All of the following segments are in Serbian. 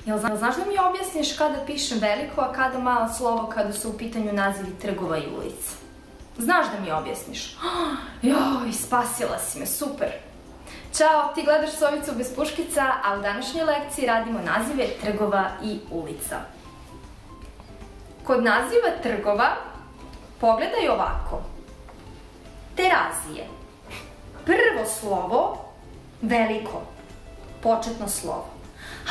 Jel znaš da mi objasniš kada pišem veliko, a kada malo slovo kada su u pitanju nazivi trgova i ulica? Znaš da mi objasniš? Joj, spasila si me, super! Ćao, ti gledaš Sovicu bez puškica, a u današnjoj lekciji radimo nazive trgova i ulica. Kod naziva trgova pogledaj ovako. Terazije. Prvo slovo, veliko, početno slovo.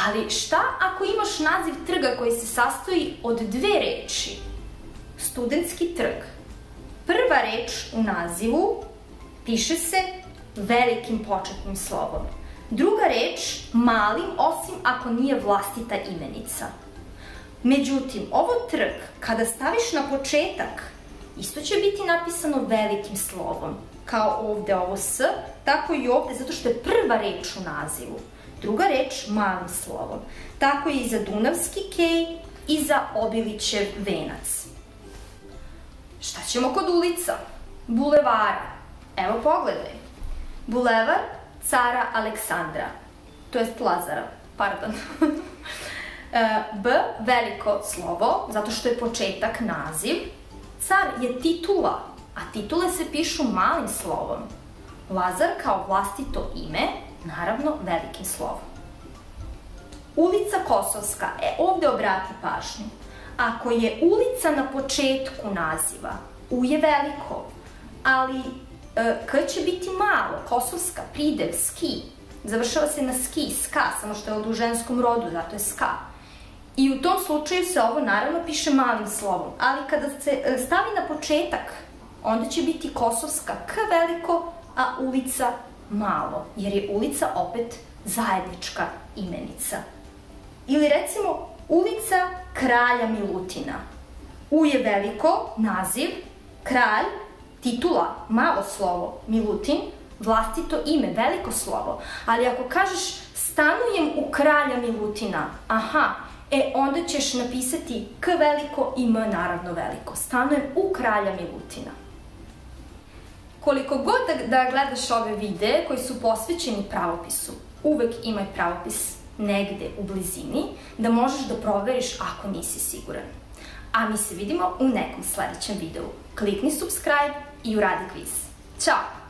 Ali šta ako imaš naziv trga koji se sastoji od dve reči? Studentski trg. Prva reč u nazivu piše se velikim početnim slovom. Druga reč malim, osim ako nije vlastita imenica. Međutim, ovo trg, kada staviš na početak, isto će biti napisano velikim slovom. Kao ovde ovo S, tako i ovde, zato što je prva reč u nazivu. Druga reč malim slovom. Tako je i za Dunavski kej i za Obilićev venac. Šta ćemo kod ulica? Bulevara. Evo pogledaj. Bulevar cara Aleksandra. To jest Lazara, pardon. B, veliko slovo, zato što je početak naziv. Car je titula, a titule se pišu malim slovom. Lazar kao vlastito ime, naravno velikim slovom. Ulica Kosovska, ovde obrati pažnju. Ako je ulica na početku naziva, U je veliko, ali K će biti malo, Kosovska, pridev, ski, završava se na ski, ska, samo što je od u ženskom rodu, zato je ska. I u tom slučaju se ovo naravno piše malim slovom, ali kada se stavi na početak, onda će biti Kosovska K veliko, a ulica malo, jer je ulica opet zajednička imenica. Ili recimo ulica Kralja Milutina. U je veliko, naziv, kralj, titula, malo slovo, Milutin, vlastito ime, veliko slovo. Ali ako kažeš stanujem u Kralja Milutina, onda ćeš napisati K veliko i M naravno veliko. Stanujem u Kralja Milutina. Koliko god da gledaš ove videe koji su posvećeni pravopisu, uvek imaj pravopis negde u blizini da možeš da proveriš ako nisi siguran. A mi se vidimo u nekom sledećem videu. Klikni subscribe i uradi kviz. Ćao!